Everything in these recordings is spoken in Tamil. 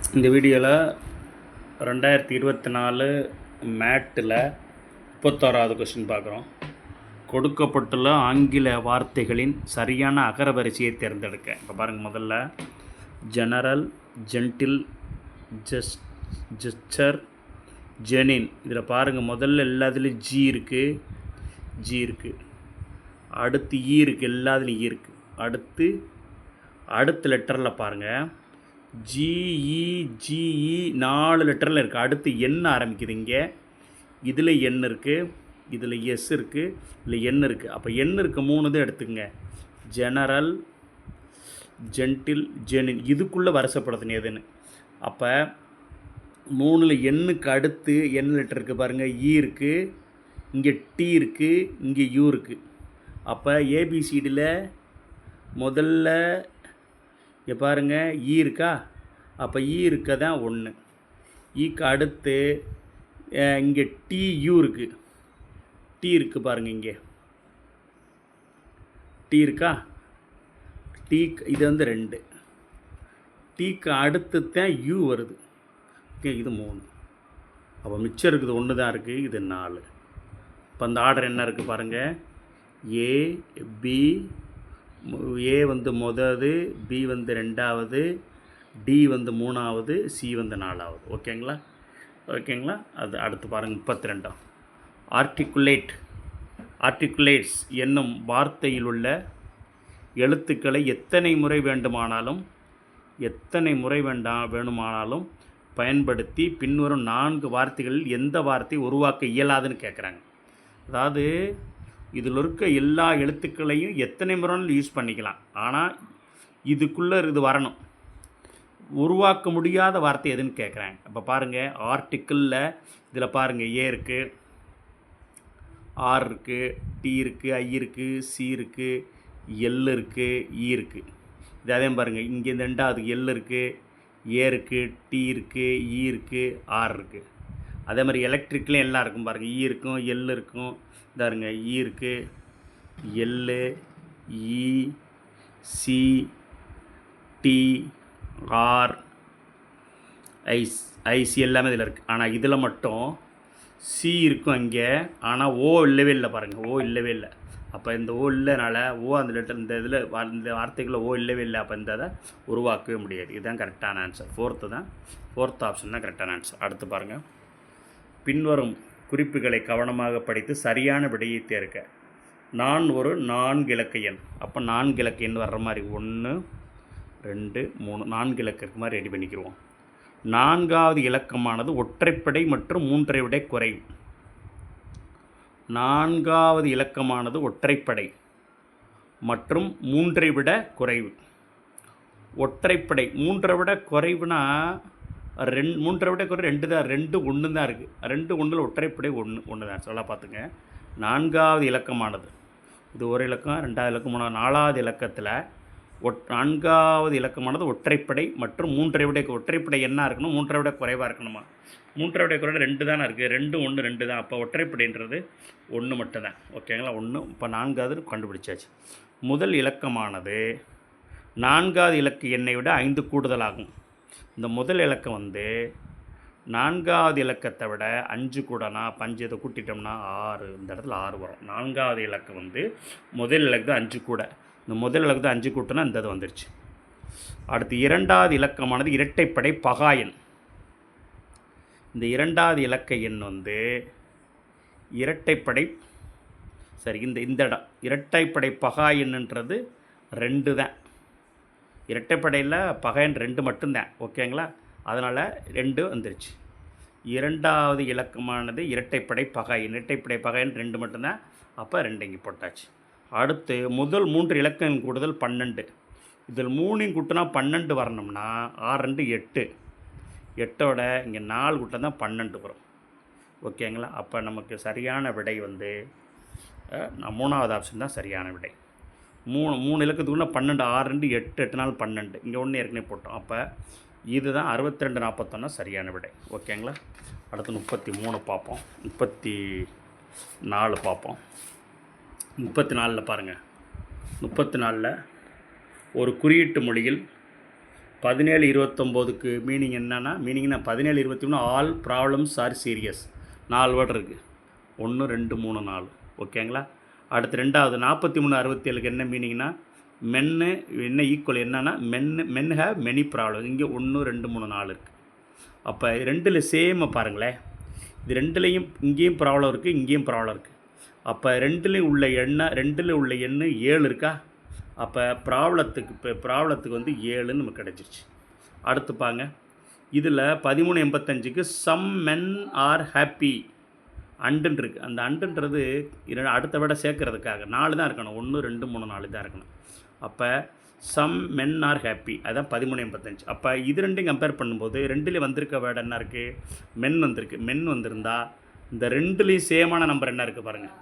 இந்த வீடியோவில் 2024 மேட்டில் 31வது கொஸ்டின் பார்க்குறோம். கொடுக்கப்பட்டுள்ள ஆங்கில வார்த்தைகளின் சரியான அகரவரிசையை தேர்ந்தெடுக்க. இப்போ பாருங்கள், முதல்ல ஜெனரல், ஜென்டில், ஜெஸ்டர், ஜெனின். இதில் பாருங்கள், முதல்ல எல்லாத்துலேயும் ஜி இருக்குது, அடுத்து ஈ இருக்குது, எல்லாத்துலேயும் ஈ இருக்குது. அடுத்த லெட்டரில் பாருங்கள், ஜிஇ 4 லெட்டரில் இருக்குது. அடுத்து எண் ஆரம்பிக்குது. இங்கே இதில் எண் இருக்குது, இதில் எஸ் இருக்குது, இதில் எண் இருக்குது. அப்போ எண் இருக்குது 3 தான் எடுத்துக்கங்க. ஜெனரல், ஜென்டில், ஜெனின். இதுக்குள்ளே வரிசைப்படுத்தணும் எதுன்னு. அப்போ 3ல் எண்ணுக்கு அடுத்து எண் லெட்டர் இருக்குது பாருங்கள். இ இருக்குது, இங்கே டி இருக்குது, இங்கே யூ இருக்குது. அப்போ ஏபிசிடியில் முதல்ல இங்கே பாருங்கள், ஈ இருக்கா? அப்போ ஈ இருக்க தான் 1. ஈக்கு அடுத்து இங்கே டியூ இருக்குது, டி இருக்குது பாருங்கள், இங்கே டி இருக்கா? இது வந்து 2. டீக்கு அடுத்து தான் யூ வருது. ஓகே, இது 3. அப்போ மிச்சம் இருக்குது 1 தான் இருக்குது, இது 4. இப்போ அந்த ஆர்டர் என்ன இருக்குது பாருங்கள். ஏ, பி, ஏ வந்து முதது, பி வந்து 2வது, டி வந்து 3வது, சி வந்து 4வது. ஓகேங்களா? அது அடுத்து பாருங்கள் 32. ஆர்டிகுலேட்ஸ் என்னும் வார்த்தையில் உள்ள எழுத்துக்களை எத்தனை முறை வேணுமானாலும் பயன்படுத்தி பின்வரும் 4 வார்த்தைகளில் எந்த வார்த்தை உருவாக்க இயலாதுன்னு கேட்குறாங்க. அதாவது இதில் இருக்க எல்லா எழுத்துக்களையும் எத்தனை முறைன்னு யூஸ் பண்ணிக்கலாம், ஆனால் இதுக்குள்ளே இது வரணும். உருவாக்க முடியாத வார்த்தை எதுன்னு கேட்குறாங்க. அப்போ பாருங்கள், ஆர்டிக்கிளில் இதில் பாருங்கள், ஏ இருக்குது, ஆர் இருக்குது, டி இருக்குது, ஐ இருக்குது, சி இருக்குது, எல் இருக்குது, இ இருக்குது. இது அதே பாருங்கள், இங்கே இந்த 2வது எல் இருக்குது, ஏ இருக்குது, டி இருக்குது, இ இருக்குது, ஆர் இருக்குது. அதே மாதிரி எலக்ட்ரிக்லேயும் எல்லாம் இருக்கும் பாருங்கள். இ இருக்கும், எல் இருக்கும், இதாருங்க, இ இருக்குது, எல், இ, சி, டி, ஆர், ஐசி எல்லாமே இதில் இருக்குது. ஆனால் இதில் மட்டும் சி இருக்கும் அங்கே, ஆனால் ஓ இல்லவே இல்லை பாருங்கள், ஓ இல்லவே இல்லை. அப்போ இந்த ஓ இல்லைனால அந்த லெட்டர் இந்த இதில் இந்த வார்த்தைகளில் ஓ இல்லவே இல்லை. அப்போ இந்த இதை உருவாக்கவே முடியாது. இதுதான் கரெக்டான ஆன்சர். ஃபோர்த் ஆப்ஷன் தான் கரெக்டான ஆன்சர். அடுத்து பாருங்கள், பின்வரும் குறிப்புகளை கவனமாக படித்து சரியான விடையை தேர்க. நான் ஒரு 4 இலக்க எண். அப்போ 4 இலக்க எண் வர்ற மாதிரி 1, 2, 3 4 இலக்க இருக்க மாதிரி ரெடி பண்ணிக்கிடுவோம். 4வது இலக்கமானது ஒற்றைப்படை மற்றும் 3ஐ விட குறைவு. 4வது இலக்கமானது ஒற்றைப்படை மற்றும் 3ஐ விட குறைவு. ஒற்றைப்படை 3ஐ விட குறைவுனா 3ஐ விட குறை 2 தான். 2 1 தான் இருக்குது. 2 1ல் ஒற்றைப்படை 1 தான். சொல்ல பார்த்துங்க. 4வது இலக்கமானது, இது ஒரு இலக்கம், 2வது இலக்கம், 3வது, 4வது இலக்கத்தில் 4வது இலக்கமானது ஒற்றைப்படை மற்றும் 3ஐ விட ஒற்றைப்படை என்ன இருக்கணும்? 3ஐ விட குறைவாக இருக்கணுமா? 3ஐ விட குறைவாக 2 தானே இருக்குது. 2 1 2 தான். அப்போ ஒற்றைப்படைன்றது 1 மட்டும் தான். ஓகேங்களா? 1. இப்போ 4வது கண்டுபிடிச்சாச்சு. முதல் இலக்கமானது 4வது இலக்க எண்ணை விட 5 கூடுதலாகும். இந்த முதல் இலக்கம் வந்து 4வது இலக்கத்தை விட 5 கூடனா 5 இதை கூட்டிட்டோம்னா 6. இந்த இடத்துல 6 வரும். 4வது இலக்கம் வந்து முதல் இலக்கு 5 கூட. இந்த முதல் இலக்கத்தை 5 கூட்டினா இந்த இது வந்துருச்சு. அடுத்து 2வது இலக்கமானது இரட்டைப்படை பகா எண். இந்த 2வது இலக்க எண் வந்து இரட்டைப்படை, சரி, இந்த இடம் இரட்டைப்படை பகா எண்ணுன்றது 2 தான். இரட்டைப்படையில் பகையன் 2 மட்டும்தான். ஓகேங்களா? அதனால் 2 வந்துருச்சு. 2வது இலக்கமானது இரட்டைப்படை பகையன். இரட்டைப்படை பகையன் 2 மட்டும்தான். அப்போ 2 இங்கே போட்டாச்சு. அடுத்து முதல் 3 இலக்கங்கள் கூடுதல் 12. இதில் 3 கூட்டினா 12 வரணும்னா 6 2 8. 8ஓட இங்கே 4 கூட்டம் தான் 12 வரும். ஓகேங்களா? அப்போ நமக்கு சரியான விடை வந்து 3வது ஆப்ஷன் தான் சரியான விடை. 3 இலக்கத்துக்குள்ள 12, 6 2 8, 8 4 12. இங்கே 1 ஏற்கனவே போட்டோம். அப்போ இதுதான் 62 41 சரியான விடை. ஓகேங்களா? அடுத்து 33 பார்ப்போம். 34 பார்ப்போம். 34ல் பாருங்கள். 34ல் ஒரு குறியீட்டு மொழியில் 17-29க்கு மீனிங் என்னன்னா, மீனிங்னா 17-21 all problems are serious. 4 word இருக்குது. 1 2 3 4. ஓகேங்களா? அடுத்து ரெண்டாவது 43-67க்கு என்ன மீனிங்னா, மென்னு என்ன ஈக்குவல் என்னன்னா, மென் ஹேவ் மெனி ப்ராப்ளம். இங்கே 1 2 3 4 இருக்குது. அப்போ ரெண்டில் சேமை பாருங்களேன். இது ரெண்டுலேயும் இங்கேயும் ப்ராப்ளம் இருக்குது, இங்கேயும் ப்ராப்ளம் இருக்குது. அப்போ ரெண்டில் உள்ள எண்ணு 7 இருக்கா? அப்போ ப்ராப்ளத்துக்கு வந்து 7ன்னு நமக்கு கிடச்சிருச்சு. அடுத்து பாங்க, இதில் 13-85க்கு சம் மென் ஆர் ஹாப்பி அண்டுன்னு இருக்குது. அந்த அண்டுன்றது அடுத்த விட சேர்க்கறதுக்காக 4 தான் இருக்கணும். 1 2 3 4 தான் இருக்கணும். அப்போ சம் மென் ஆர் ஹாப்பி, அதுதான் 13-85. அப்போ இது ரெண்டையும் கம்பேர் பண்ணும்போது ரெண்டுலேயும் வந்திருக்க வேர்டு என்ன இருக்குது? மென் வந்திருக்கு. மென் வந்திருந்தா இந்த ரெண்டுலேயும் சேமான நம்பர் என்ன இருக்குது பாருங்கள்,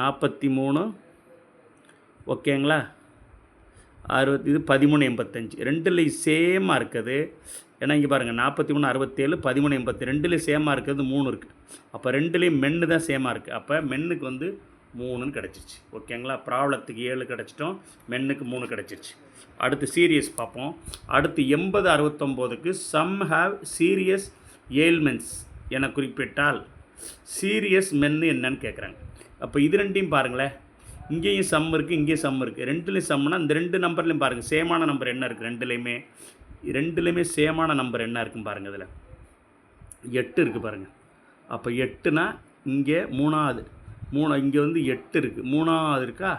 43. ஓகேங்களா? 60. இது 13-85. ரெண்டுலேயும் சேமாக இருக்குது. ஏன்னா இங்கே பாருங்கள், 43-67, 13-80 ரெண்டுலேயும் சேமாக இருக்கிறது 3 இருக்குது. அப்போ ரெண்டுலேயும் மென்னு தான் சேமாக இருக்குது. அப்போ மென்னுக்கு வந்து 3ன்னு கிடச்சிருச்சு. ஓகேங்களா? ப்ராப்ளத்துக்கு 7 கிடச்சிட்டோம், மென்னுக்கு 3 கிடச்சிருச்சு. அடுத்து சீரியஸ் பார்ப்போம். அடுத்து 80-69க்கு சம் ஹாவ் சீரியஸ் ஏல்மெண்ட்ஸ் என குறிப்பிட்டால் சீரியஸ் மென்னு என்னன்னு கேட்குறாங்க. அப்போ இது ரெண்டையும் பாருங்களேன், இங்கேயும் சம் இருக்குது, இங்கேயும் சம் இருக்குது. ரெண்டுலேயும் சம்னா இந்த ரெண்டு நம்பர்லேயும் பாருங்கள் சேமான நம்பர் என்ன இருக்குது. ரெண்டுலேயுமே சேமான நம்பர் என்ன இருக்குன்னு பாருங்கள். இதில் 8 இருக்குது பாருங்கள். அப்போ 8னா இங்கே 3வது இங்கே வந்து 8 இருக்குது, 3வது இருக்கா?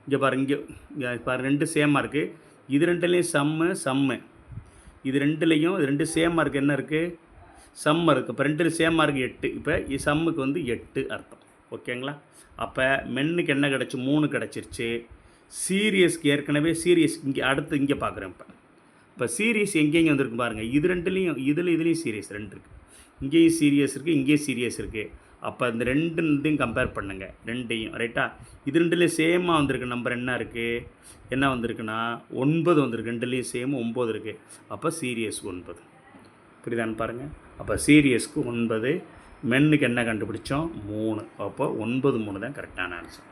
இங்கே பாருங்கள், இங்கே பாரு 2 சேமாக இருக்குது. இது ரெண்டுலேயும் சம்மு. இது ரெண்டு சேமாக இருக்குது. என்ன இருக்குது? சம் இருக்குது. இப்போ 2 சேமாக இருக்குது 8. இப்போ சம்முக்கு வந்து 8 அர்த்தம். ஓகேங்களா? அப்போ மென்னுக்கு என்ன கிடச்சி? 3 கிடச்சிருச்சு. சீரியஸ்க்கு ஏற்கனவே சீரியஸ் இங்கே பார்க்குறேன். இப்போ சீரியஸ் எங்கெங்கே வந்துருக்கு பாருங்கள். இது ரெண்டுலேயும் இதுலேயும் சீரியஸ் 2 இருக்குது. இங்கேயும் சீரியஸ் இருக்குது, இங்கேயும் சீரியஸ் இருக்குது. அப்போ இந்த ரெண்டையும் கம்பேர் பண்ணுங்கள், ரெண்டையும் ரைட்டா? இது ரெண்டுலேயும் சேமாக வந்திருக்கு நம்பர் என்ன இருக்குது? என்ன வந்திருக்குன்னா 9 வந்திருக்கு. ரெண்டுலேயும் சேம் 9 இருக்குது. அப்போ சீரியஸ் 9. புரியுதான்னு பாருங்கள். அப்போ சீரியஸ்க்கு 9, மென்னுக்கு என்ன கண்டுபிடிச்சோம்? 3. அப்போ 9 3 தான் கரெக்டான ஆன்சர்.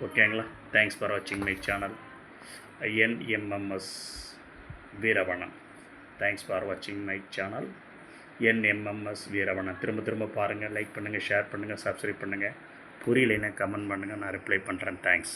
ஓகேங்களா? தேங்க்ஸ் ஃபார் வாட்சிங் my channel NMMS Veeravanan. Thanks for வாட்சிங் மை சேனல் NMMS வீரவணன். திரும்ப பாருங்கள், லைக் பண்ணுங்கள், ஷேர் பண்ணுங்கள், சப்ஸ்கிரைப் பண்ணுங்கள். புரியலைன்னா கமெண்ட் பண்ணுங்கள், நான் ரிப்ளை பண்ணுறேன். தேங்க்ஸ்.